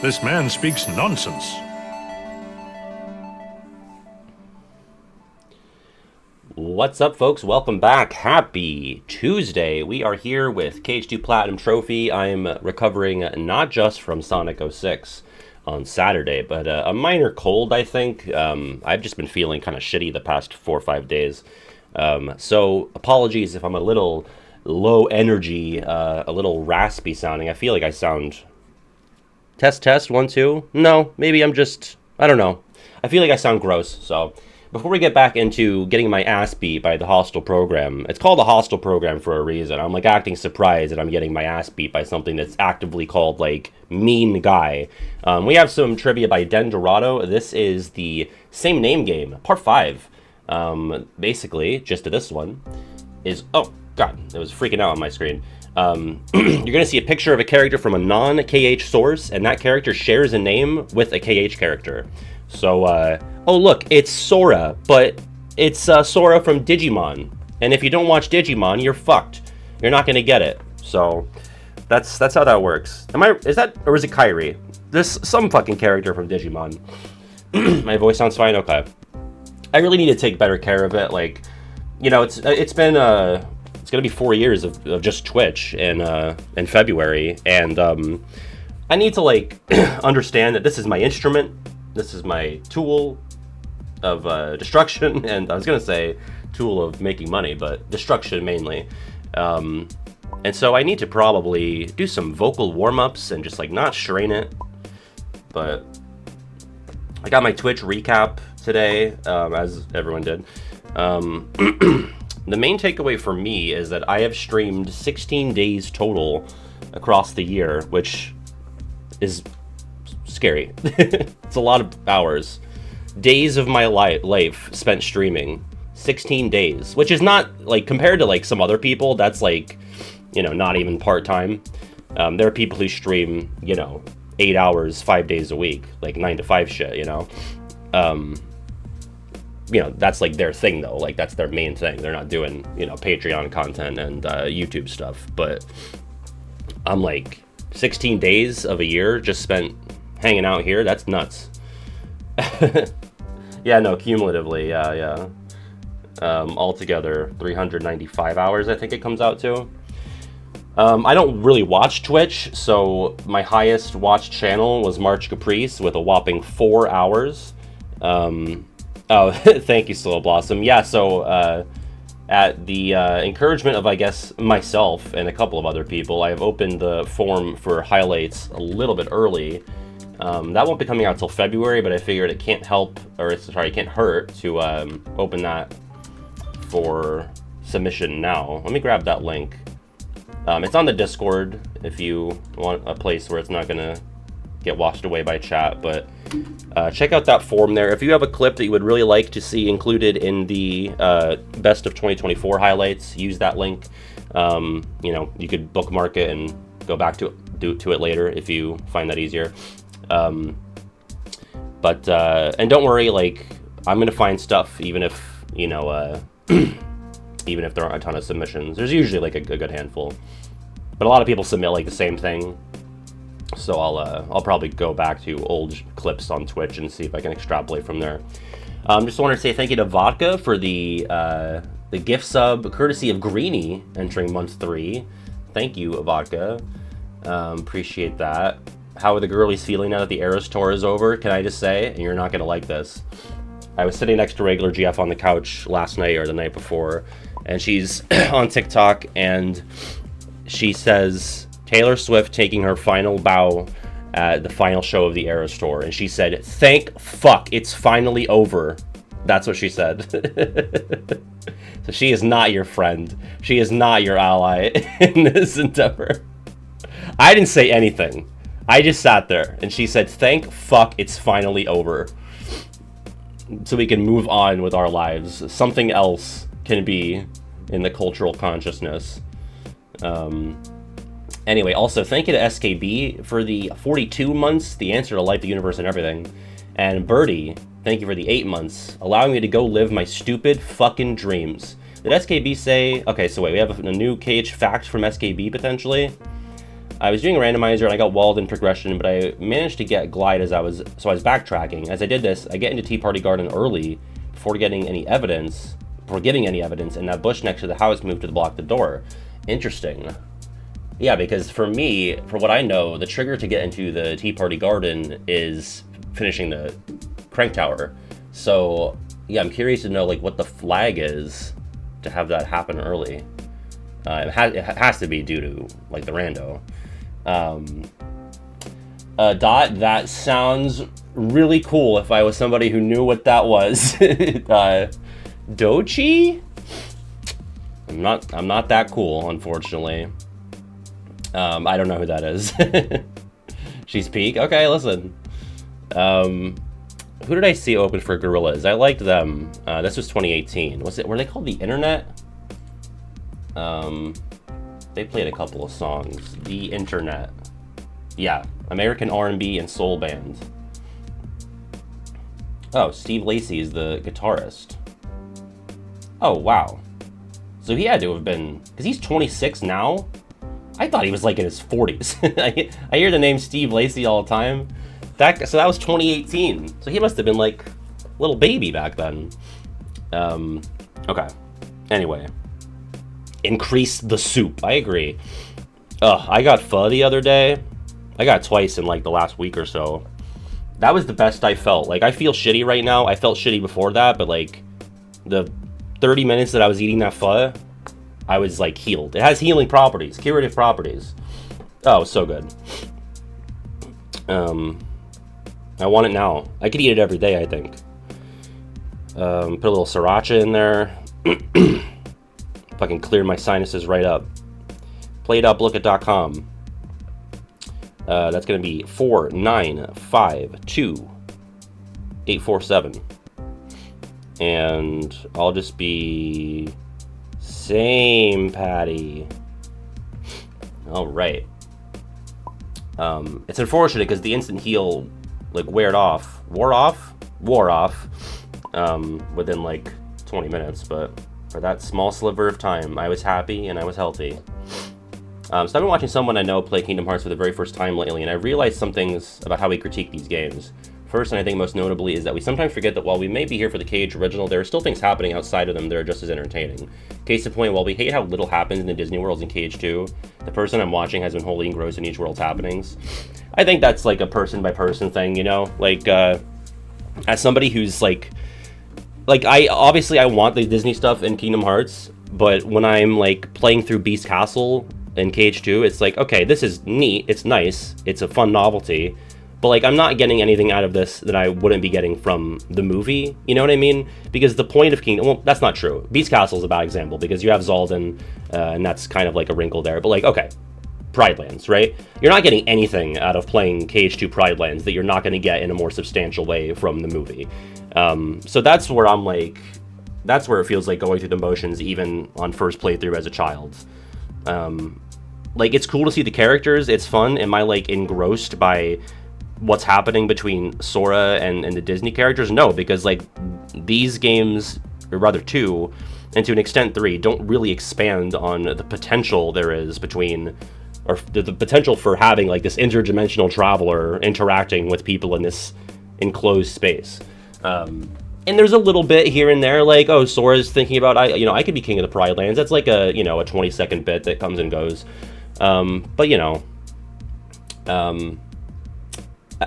This man speaks nonsense. What's up, folks? Welcome back. Happy Tuesday. We are here with KH2 Platinum Trophy. I'm recovering not just from Sonic 06 on Saturday, but a minor cold, I think. I've just been feeling kind of shitty the past 4 or 5 days. So apologies if I'm a little low energy, a little raspy sounding. I feel like I sound... Test, 1, 2. No, maybe I'm just... I don't know. I feel like I sound gross, so... Before we get back into getting my ass beat by the hostile program, it's called the hostile program for a reason. I'm like acting surprised that I'm getting my ass beat by something that's actively called like mean guy. We have some trivia by Dendorado. This is the same name game, part 5. Basically, just to this one is, oh god, it was freaking out on my screen. You're gonna see a picture of a character from a non-KH source, and that character shares a name with a KH character. So, oh look, it's Sora, but it's Sora from Digimon. And if you don't watch Digimon, you're fucked. You're not gonna get it. So, that's how that works. Is that, or is it Kairi? There's some fucking character from Digimon. My voice sounds fine? Okay. I really need to take better care of it. Like, you know, it's been, it's gonna be 4 years of just Twitch in February. And, I need to, like, understand that this is my instrument. This is my tool of destruction, and I was gonna say tool of making money, but destruction mainly. And so I need to probably do some vocal warm-ups and just like not strain it. But I got my Twitch recap today, as everyone did. The main takeaway for me is that I have streamed 16 days total across the year, which is scary. It's a lot of hours. Days of my life spent streaming. 16 days, which is not, like, compared to, like, some other people, that's, like, you know, not even part-time. There are people who stream, you know, 8 hours, 5 days a week, like 9 to 5 shit, you know? You know, that's, like, their thing, though. Like, that's their main thing. They're not doing, you know, Patreon content and YouTube stuff. But I'm, like, 16 days of a year just spent hanging out here. That's nuts. Yeah, no, cumulatively, yeah. Altogether, 395 hours, I think it comes out to. I don't really watch Twitch, so my highest watched channel was March Caprice with a whopping 4 hours. Oh, thank you, Slow Blossom. Yeah, so at the encouragement of, I guess, myself and a couple of other people, I have opened the form for highlights a little bit early. That won't be coming out till February, but I figured it can't it can't hurt to open that for submission now. Let me grab that link. It's on the Discord if you want a place where it's not gonna get washed away by chat, but check out that form there. If you have a clip that you would really like to see included in the best of 2024 highlights, use that link. You know, you could bookmark it and go back to it later if you find that easier. And don't worry, like, I'm gonna find stuff even if, you know, even if there aren't a ton of submissions. There's usually like a good handful, but a lot of people submit like the same thing. So I'll probably go back to old clips on Twitch and see if I can extrapolate from there. Just wanted to say thank you to Vodka for the gift sub, courtesy of Greenie, entering month 3. Thank you, Vodka. Appreciate that. How are the girlies feeling now that the Eras tour is over? Can I just say, and you're not gonna like this. I was sitting next to regular GF on the couch last night or the night before, and she's on TikTok, and she says Taylor Swift taking her final bow at the final show of the Eras tour, and she said, "Thank fuck, it's finally over." That's what she said. So she is not your friend. She is not your ally in this endeavor. I didn't say anything. I just sat there, and she said, "Thank fuck, it's finally over." So we can move on with our lives. Something else can be in the cultural consciousness. Anyway, also, thank you to SKB for the 42 months, the answer to life, the universe, and everything. And Birdie, thank you for the 8 months, allowing me to go live my stupid fucking dreams. Did SKB say... Okay, so wait, we have a new KH fact from SKB, potentially. I was doing a randomizer and I got walled in progression, but I managed to get glide so I was backtracking. As I did this, I get into Tea Party Garden early before giving any evidence, and that bush next to the house moved to block the door. Interesting. Yeah, because for me, for what I know, the trigger to get into the Tea Party Garden is finishing the crank tower. So yeah, I'm curious to know like what the flag is to have that happen early. It has to be due to like the rando. Dot, that sounds really cool if I was somebody who knew what that was. Dochi? I'm not that cool, unfortunately. I don't know who that is. She's peak? Okay, listen. Who did I see open for Gorillas? I liked them. This was 2018. Were they called The Internet? They played a couple of songs. The Internet. Yeah, American R&B and soul band. Oh, Steve Lacy is the guitarist. Oh, wow. So he had to have been, because he's 26 now? I thought he was like in his 40s. I hear the name Steve Lacy all the time. So that was 2018. So he must have been like a little baby back then. Okay. Anyway. Increase the soup. I agree. I got pho the other day. I got it twice in like the last week or so. That was the best I felt. Like, I feel shitty right now. I felt shitty before that, but like the 30 minutes that I was eating that pho, I was like healed. It has healing properties, curative properties. Oh, so good. I want it now. I could eat it every day, I think. Put a little sriracha in there. Fucking clear my sinuses right up. Play.blooket.com. That's going to be 4952847. And I'll just be same patty. All right. It's unfortunate because the instant heal like wore off within like 20 minutes, but for that small sliver of time, I was happy and I was healthy. So I've been watching someone I know play Kingdom Hearts for the very first time lately, and I realized some things about how we critique these games. First, and I think most notably, is that we sometimes forget that while we may be here for the Cage original, there are still things happening outside of them that are just as entertaining. Case in point, while we hate how little happens in the Disney worlds in Cage 2, the person I'm watching has been wholly engrossed in each world's happenings. I think that's like a person-by-person thing, you know? Like, as somebody who's like I want the Disney stuff in Kingdom Hearts, but when I'm like playing through Beast Castle in Cage 2, it's like, okay, this is neat, it's nice, it's a fun novelty, but like I'm not getting anything out of this that I wouldn't be getting from the movie, you know what I mean? Because the point of Kingdom, well, that's not true. Beast Castle is a bad example because you have Zaldan, and that's kind of like a wrinkle there, but like, okay, Pride Lands, right? You're not getting anything out of playing Cage 2 Pride Lands that you're not going to get in a more substantial way from the movie. So that's where I'm like, that's where it feels like going through the motions even on first playthrough as a child. Like, it's cool to see the characters, it's fun. Am I like engrossed by what's happening between Sora and the Disney characters? No, because like these games, or rather 2, and to an extent 3, don't really expand on the potential there is between, or the potential for having like this interdimensional traveler interacting with people in this enclosed space. And there's a little bit here and there, like, oh, Sora's thinking about, I could be king of the Pride Lands. That's like a 20-second bit that comes and goes. But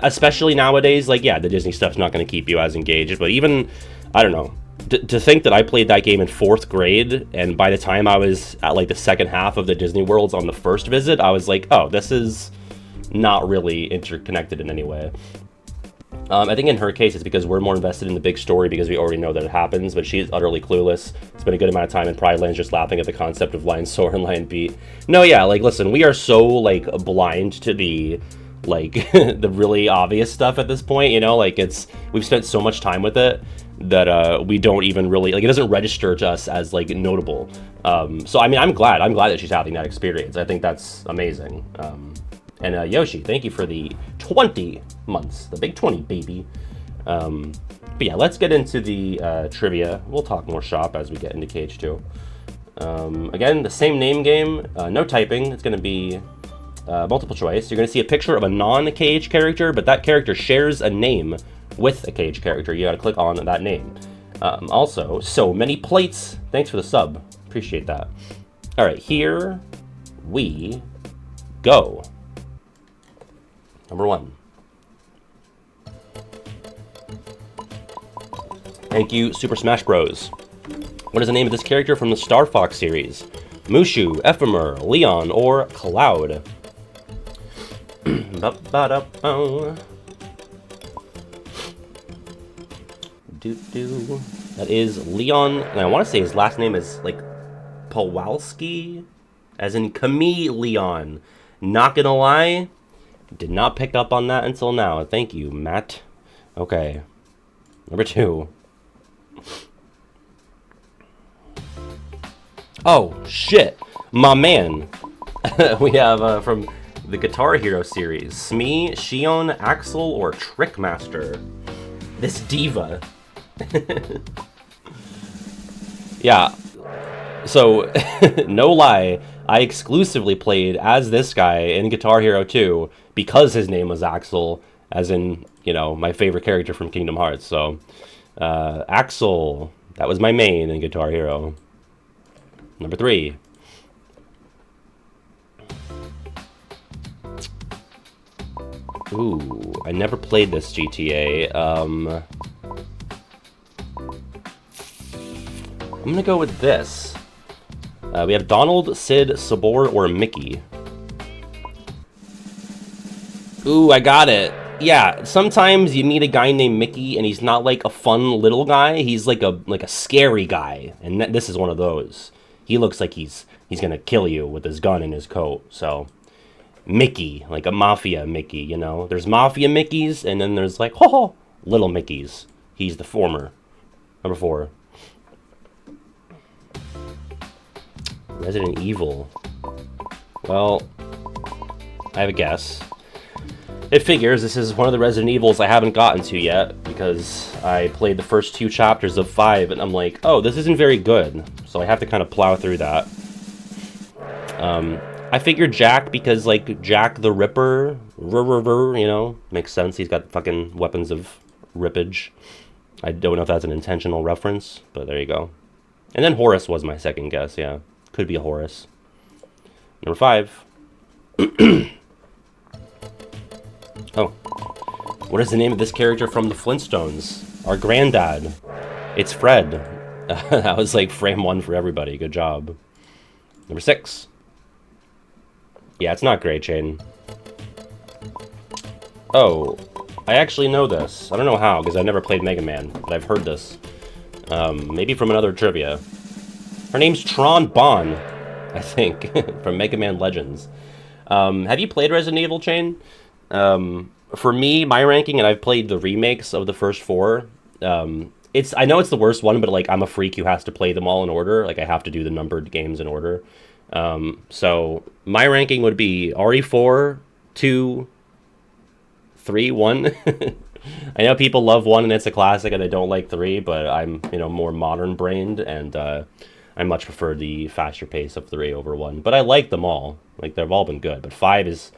especially nowadays, like, yeah, the Disney stuff's not going to keep you as engaged. But even, I don't know, to think that I played that game in 4th grade, and by the time I was at like the second half of the Disney worlds on the first visit, I was like, oh, this is not really interconnected in any way. I think in her case, it's because we're more invested in the big story because we already know that it happens, but she's utterly clueless. Spent a good amount of time in Pride Lands just laughing at the concept of Lion Soar and Lion Beat. No, yeah, like, listen, we are so, like, blind to the, like, the really obvious stuff at this point, you know? Like, we've spent so much time with it that we don't even really, like, it doesn't register to us as, like, notable. So, I mean, I'm glad that she's having that experience. I think that's amazing. And Yoshi, thank you for the 20 months, the big 20, baby. But yeah, let's get into the trivia. We'll talk more shop as we get into Cage 2. Again, the same name game, no typing. It's going to be multiple choice. You're going to see a picture of a non-Cage character, but that character shares a name with a Cage character. You got to click on that name. Also, so many plates. Thanks for the sub. Appreciate that. All right, here we go. Number 1. Thank you, Super Smash Bros. What is the name of this character from the Star Fox series? Mushu, Ephemer, Leon, or Cloud? That is Leon, and I want to say his last name is like Pawalski, as in Chameleon. Not gonna lie, did not pick up on that until now. Thank you, Matt. Okay, number 2. Oh, shit. My man. We have from the Guitar Hero series. Smee, Shion, Axel, or Trickmaster. This diva. Yeah. So, no lie, I exclusively played as this guy in Guitar Hero 2 because his name was Axel, as in, you know, my favorite character from Kingdom Hearts. So, Axel, that was my main in Guitar Hero. Number 3. Ooh, I never played this GTA. I'm gonna go with this. We have Donald, Sid, Sabor, or Mickey. Ooh, I got it. Yeah, sometimes you meet a guy named Mickey and he's not like a fun little guy. He's like a scary guy, and this is one of those. He looks like he's gonna kill you with his gun in his coat. So, Mickey, like a mafia Mickey, you know. There's mafia Mickeys, and then there's like, little Mickeys. He's the former. Number 4. Resident Evil. Well, I have a guess. It figures this is one of the Resident Evils I haven't gotten to yet, because I played the first 2 chapters of 5, and I'm like, oh, this isn't very good. So I have to kind of plow through that. I figured Jack, because, like, Jack the Ripper, you know, makes sense. He's got fucking weapons of rippage. I don't know if that's an intentional reference, but there you go. And then Horus was my second guess, yeah. Could be a Horus. Number 5. Oh. What is the name of this character from the Flintstones? Our granddad. It's Fred. That was like frame 1 for everybody. Good job. Number 6. Yeah, it's not Gray Chain. Oh, I actually know this. I don't know how, because I've never played Mega Man, but I've heard this. Maybe from another trivia. Her name's Tron Bonne, I think, from Mega Man Legends. Have you played Resident Evil, Chain? For me, my ranking, and I've played the remakes of the first 4, I know it's the worst one, but like I'm a freak who has to play them all in order. Like I have to do the numbered games in order. So my ranking would be RE4, 2, 3, 1. I know people love 1 and it's a classic, and they don't like 3, but I'm, you know, more modern brained, and I much prefer the faster pace of 3 over 1. But I like them all. Like they've all been good. But 5 is.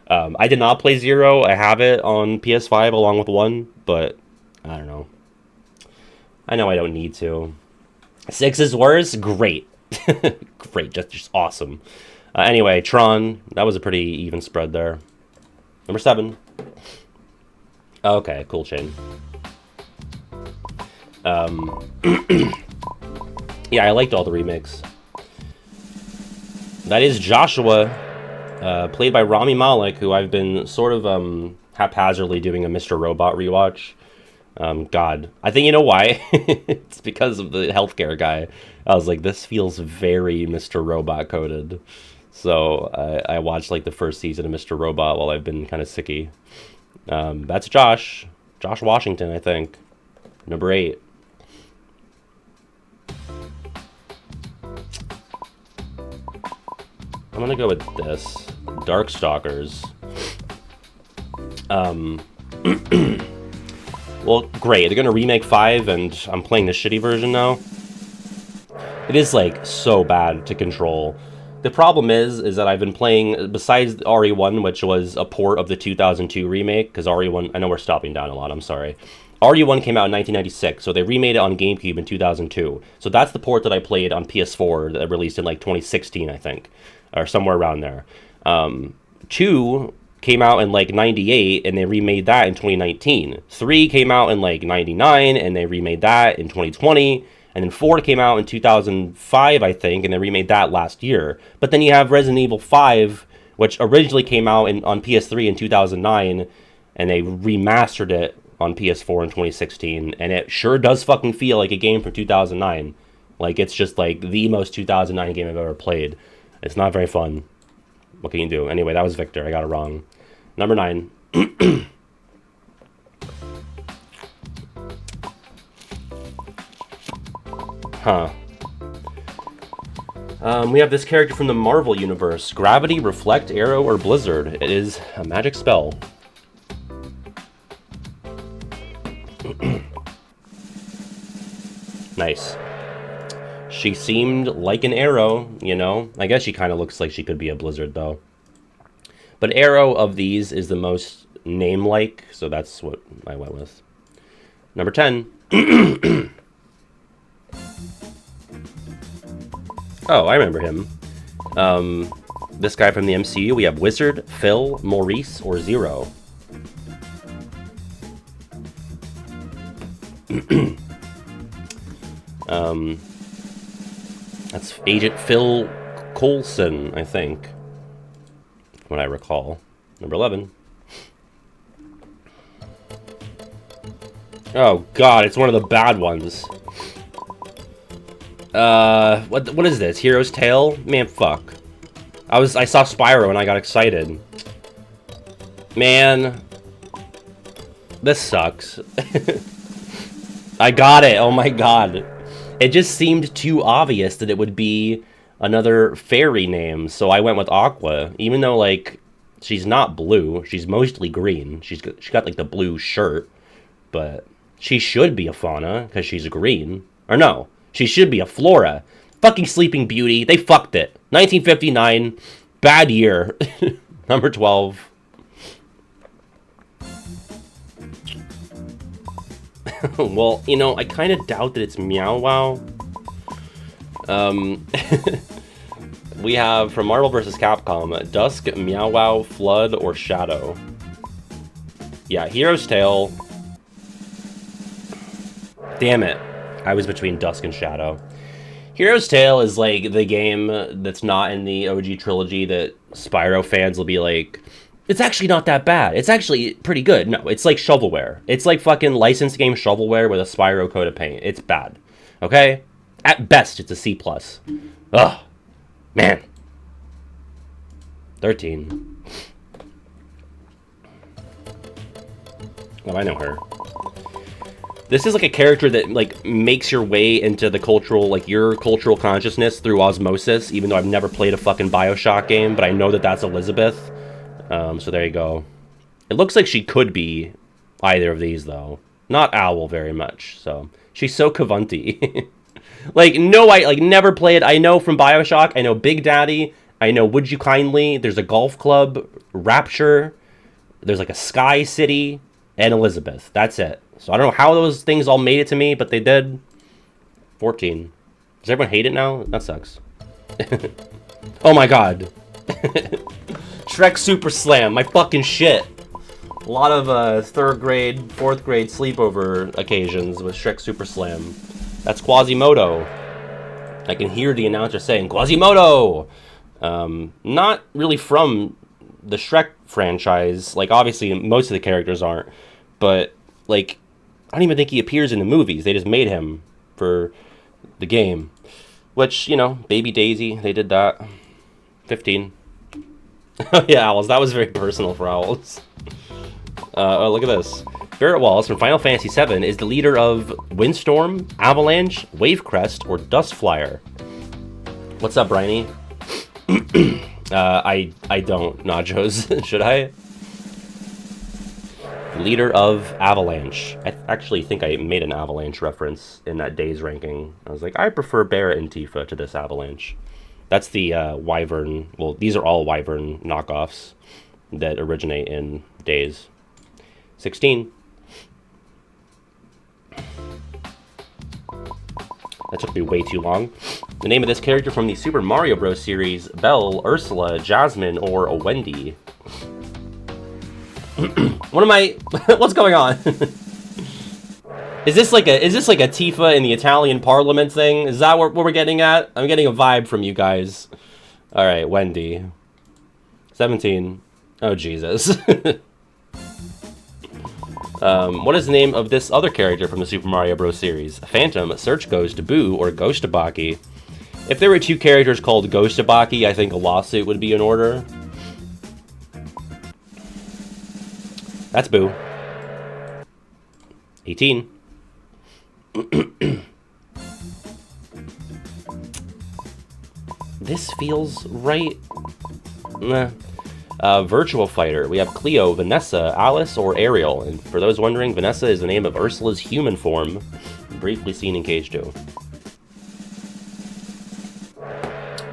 I did not play 0. I have it on PS5 along with 1, but I don't know. I know I don't need to. 6 is worse? Great. Great, just awesome. Anyway, Tron, that was a pretty even spread there. Number 7. Okay, cool chain. Yeah, I liked all the remakes. That is Joshua, played by Rami Malek, who I've been sort of haphazardly doing a Mr. Robot rewatch. God, I think you know why. It's because of the healthcare guy. I was like, this feels very Mr. Robot coded. So I watched like the first season of Mr. Robot while I've been kind of sicky. That's Josh Washington, I think. Number 8. I'm gonna go with this. Darkstalkers. Well, great. They're gonna remake 5, and I'm playing the shitty version now. It is like so bad to control. The problem is that I've been playing, besides RE1, which was a port of the 2002 remake, because RE1, I know we're stopping down a lot, I'm sorry. RE1 came out in 1996, so they remade it on GameCube in 2002. So that's the port that I played on PS4 that released in like 2016, I think, or somewhere around there. 2 came out in like 98, and they remade that in 2019. 3 came out in like 99, and they remade that in 2020. And then 4 came out in 2005, I think, and they remade that last year. But then you have Resident Evil 5, which originally came out on PS3 in 2009, and they remastered it on PS4 in 2016. And it sure does fucking feel like a game from 2009. Like, it's just like the most 2009 game I've ever played. It's not very fun. What can you do? Anyway, that was Victor. I got it wrong. Number 9. Huh. We have this character from the Marvel Universe. Gravity, Reflect, Arrow, or Blizzard. It is a magic spell. Nice. She seemed like an Arrow, you know? I guess she kind of looks like she could be a Blizzard, though. But Arrow of these is the most name-like, so that's what I went with. Number 10. Oh, I remember him. This guy from the MCU, we have Wizard, Phil, Maurice, or Zero. That's Agent Phil Coulson, I think, when I recall. Number 11. Oh god, it's one of the bad ones. What is this? Hero's Tale? Man, fuck. I saw Spyro and I got excited. Man. This sucks. I got it, oh my god. It just seemed too obvious that it would be another fairy name, so I went with Aqua. Even though, like, she's not blue, she's mostly green. She got like, the blue shirt. But she should be a Fauna, because she's green. Or no. She should be a Flora. Fucking Sleeping Beauty. They fucked it. 1959. Bad year. Number 12. Well, you know, I kind of doubt that it's Meow Wow. We have, from Marvel vs. Capcom, Dusk, Meow Wow, Flood, or Shadow. Yeah, Hero's Tale. Damn it. I was between Dusk and Shadow. Hero's Tale is like the game that's not in the OG trilogy that Spyro fans will be like, it's actually not that bad. It's actually pretty good. No, it's like shovelware. It's like fucking licensed game shovelware with a Spyro coat of paint. It's bad. Okay? At best, it's a C+. Ugh. Man. 13. Oh, I know her. This is like a character that like makes your way into the cultural, like your cultural consciousness through osmosis, even though I've never played a fucking BioShock game, but I know that that's Elizabeth. So there you go. It looks like she could be either of these, though. Not Owl very much, so. She's so Kavanti. Like, no, I like never played. I know from BioShock, I know Big Daddy, I know Would You Kindly, there's a golf club, Rapture, there's like a Sky City, and Elizabeth. That's it. So I don't know how those things all made it to me, but they did. 14. Does everyone hate it now? That sucks. Oh my god. Shrek Super Slam, my fucking shit. A lot of 3rd grade, 4th grade sleepover occasions with Shrek Super Slam. That's Quasimodo. I can hear the announcer saying, Quasimodo! Not really from the Shrek franchise. Like, obviously, most of the characters aren't. But, like, I don't even think he appears in the movies. They just made him for the game. Which, you know, Baby Daisy, they did that. 15. Yeah, Owls. That was very personal for Owls. Oh, look at this. Barrett Wallace from Final Fantasy VII is the leader of Windstorm, Avalanche, Wavecrest, or Dustflyer. What's up, Bryony? I don't, Nachos. Should I? Leader of Avalanche. I actually think I made an Avalanche reference in that day's ranking. I was like, I prefer Barrett and Tifa to this Avalanche. That's the Wyvern. Well, these are all Wyvern knockoffs that originate in Days. 16. That took me way too long. The name of this character from the Super Mario Bros. Series: Belle, Ursula, Jasmine, or Wendy. What am I? What's going on? Is this like a Tifa in the Italian Parliament thing? Is that what we're getting at? I'm getting a vibe from you guys. All right, Wendy. 17. Oh Jesus. What is the name of this other character from the Super Mario Bros. Series? Phantom, Search Ghost, Boo, or Ghostabaki? If there were two characters called Ghostabaki, I think a lawsuit would be in order. That's Boo. 18. This feels right. Nah. Virtual Fighter. We have Cleo, Vanessa, Alice, or Ariel. And for those wondering, Vanessa is the name of Ursula's human form, briefly seen in Cage 2.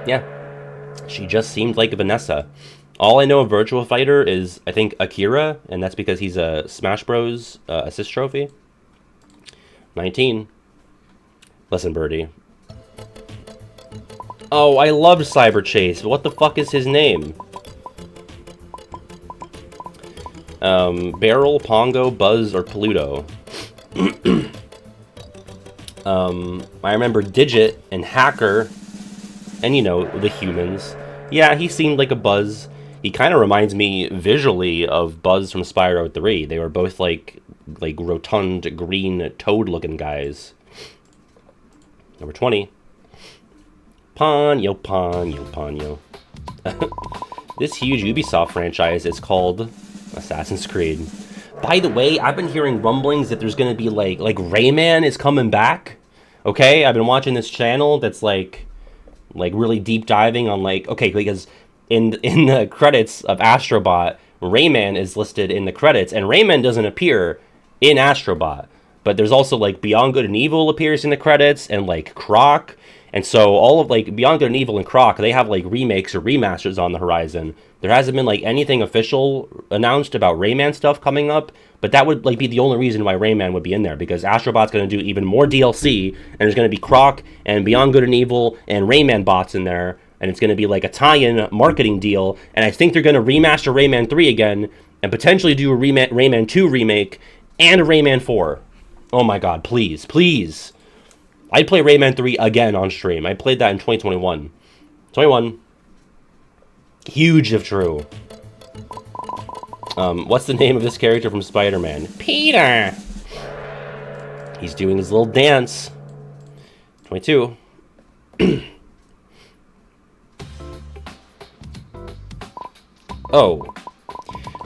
Yeah. She just seemed like Vanessa. All I know of Virtual Fighter is, I think, Akira, and that's because he's a Smash Bros. Assist trophy. 19. Listen, Birdie. Oh, I loved Cyber Chase, but what the fuck is his name? Barrel, Pongo, Buzz, or Pluto. I remember Digit and Hacker, and you know, the humans. Yeah, he seemed like a Buzz. He kind of reminds me visually of Buzz from Spyro 3. They were both like rotund, green, toad-looking guys. Number 20. Ponyo, Ponyo, Ponyo. This huge Ubisoft franchise is called Assassin's Creed. By the way, I've been hearing rumblings that there's going to be like Rayman is coming back. Okay, I've been watching this channel that's like really deep diving on okay, because in the credits of Astrobot, Rayman is listed in the credits, and Rayman doesn't appear in Astrobot. But there's also Beyond Good and Evil appears in the credits, and Croc. And so all of Beyond Good and Evil and Croc, they have remakes or remasters on the horizon. There hasn't been anything official announced about Rayman stuff coming up, but that would be the only reason why Rayman would be in there, because Astrobot's going to do even more DLC, and there's going to be Croc and Beyond Good and Evil and Rayman bots in there, and it's going to be a tie-in marketing deal. And I think they're going to remaster Rayman 3 again, and potentially do a Rayman 2 remake and a Rayman 4. Oh my god, please, please. I'd play Rayman 3 again on stream. I played that in 2021. 21. Huge if true. What's the name of this character from Spider-Man? Peter! He's doing his little dance. 22. Oh.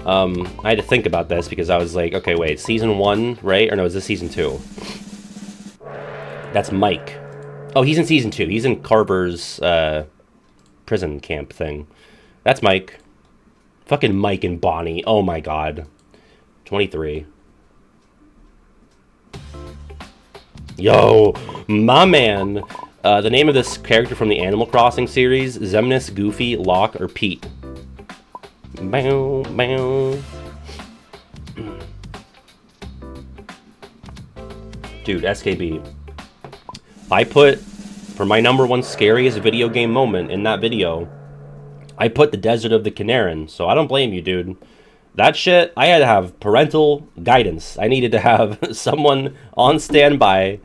I had to think about this because I was like, okay, wait, season 1, right? Or no, is this season 2? That's Mike. Oh, he's in season 2. He's in Carver's prison camp thing. That's Mike. Fucking Mike and Bonnie. Oh my god. 23. Yo, my man. The name of this character from the Animal Crossing series: Zemnis, Goofy, Locke, or Pete. Bow, bow. Dude, SKB. I put, for my #1 scariest video game moment in that video, I put the Desert of the Canaran, so I don't blame you, dude. That shit, I had to have parental guidance. I needed to have someone on standby,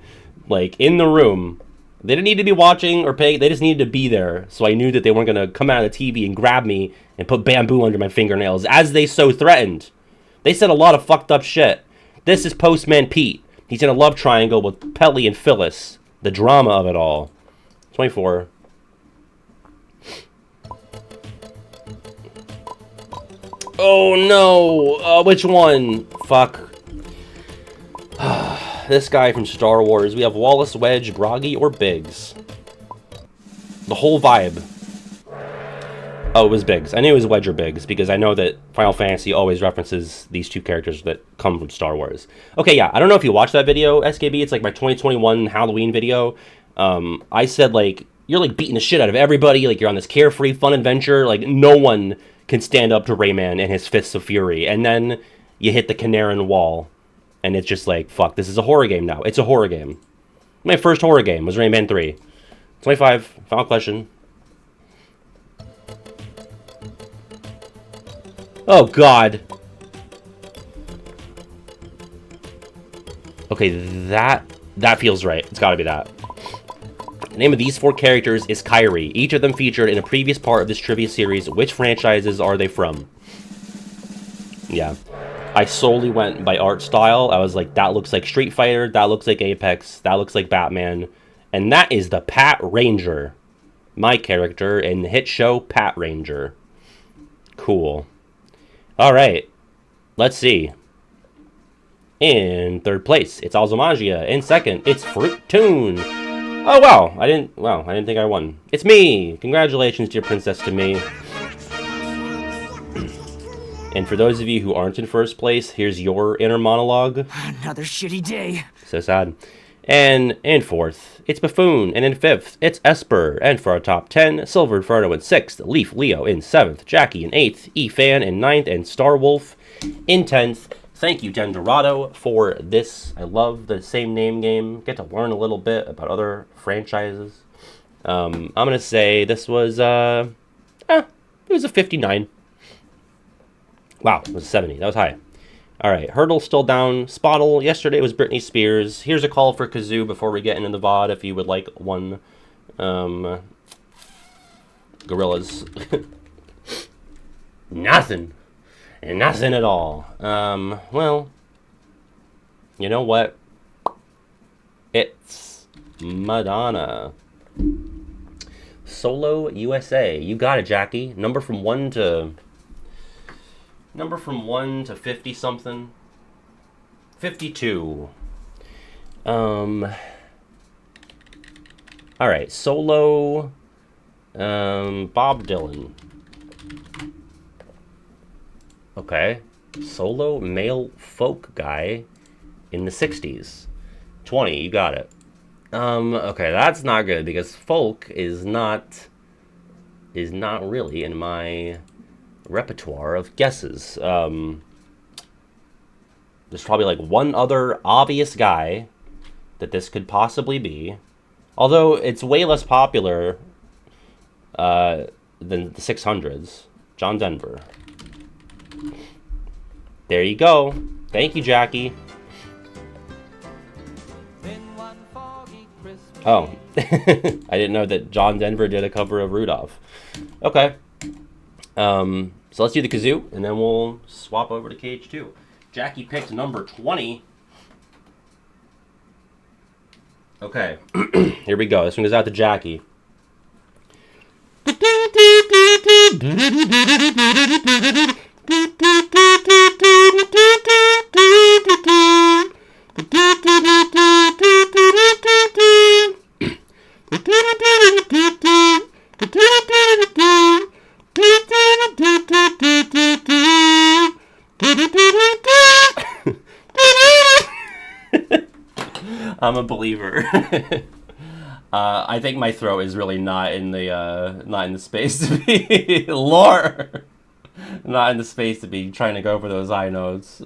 in the room. They didn't need to be watching or paying, they just needed to be there, so I knew that they weren't going to come out of the TV and grab me and put bamboo under my fingernails, as they so threatened. They said a lot of fucked up shit. This is Postman Pete. He's in a love triangle with Pelly and Phyllis. The drama of it all. 24. Oh no! Which one? Fuck. This guy from Star Wars. We have Wallace, Wedge, Broggy, or Biggs. The whole vibe. Oh, it was Biggs. I knew it was Wedge or Biggs, because I know that Final Fantasy always references these two characters that come from Star Wars. Okay, yeah, I don't know if you watched that video, SKB. It's my 2021 Halloween video. I said, you're like beating the shit out of everybody. Like you're on this carefree, fun adventure. Like no one can stand up to Rayman and his fists of fury. And then you hit the Canaran wall, and it's just like, fuck, this is a horror game now. It's a horror game. My first horror game was Rayman 3. 25, final question. Oh, God. Okay, that feels right. It's gotta be that. The name of these 4 characters is Kyrie. Each of them featured in a previous part of this trivia series. Which franchises are they from? Yeah. I solely went by art style. I was like, that looks like Street Fighter, that looks like Apex, that looks like Batman. And that is the Pat Ranger. My character in the hit show Pat Ranger. Cool. Alright. Let's see. In third place, it's Alzomagia. In second, it's Fruit Tune. Oh wow, I didn't think I won. It's me! Congratulations, dear Princess to me. And for those of you who aren't in first place, here's your inner monologue. Another shitty day. So sad. And in fourth, it's Buffoon. And in fifth, it's Esper. And for our top 10, Silver Inferno in sixth, Leaf Leo in seventh, Jackie in eighth, E-Fan in ninth, and Starwolf in 10th. Thank you, Dendorado, for this. I love the same name game. Get to learn a little bit about other franchises. I'm going to say this was, it was a 59. Wow, it was a 70. That was high. All right, Hurdle's still down. Spottle, yesterday was Britney Spears. Here's a call for Kazoo before we get into the VOD if you would like one. Gorillas. Nothing. Nothing at all. Well, you know what? It's Madonna. Solo USA. You got it, Jackie. Number from 1 to 50 something. 52. All right, Solo. Bob Dylan. Okay. Solo male folk guy in the 60s. 20, you got it. Okay, that's not good because folk is not really in my repertoire of guesses. There's probably like one other obvious guy that this could possibly be. Although it's way less popular than the 600s. John Denver. There you go. Thank you, Jackie. Oh. I didn't know that John Denver did a cover of Rudolph. Okay. So let's do the kazoo, and then we'll swap over to KH2. Jackie picked number 20. Okay. Here we go. This one goes out to Jackie. I'm a believer. I think my throat is really not in the space to be Lord. Not in the space to be trying to go for those high notes.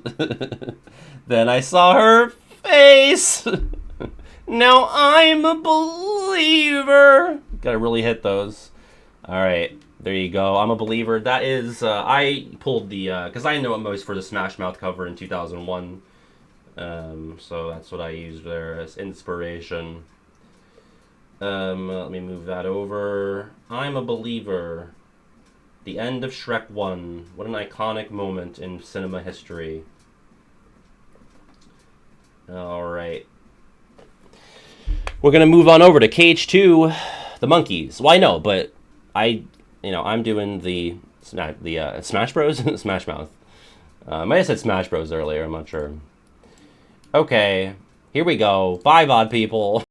Then I saw her face. Now I'm a believer. Gotta really hit those. All right, there you go. I'm a believer. That is, I pulled the, because I know it most for the Smash Mouth cover in 2001. So that's what I used there as inspiration. Let me move that over. I'm a believer. The end of Shrek 1. What an iconic moment in cinema history. Alright. We're gonna move on over to KH2, the Monkeys. Well, I know, but I'm doing the Smash Bros? Smash Mouth. I might have said Smash Bros earlier, I'm not sure. Okay, here we go. Bye, VOD people.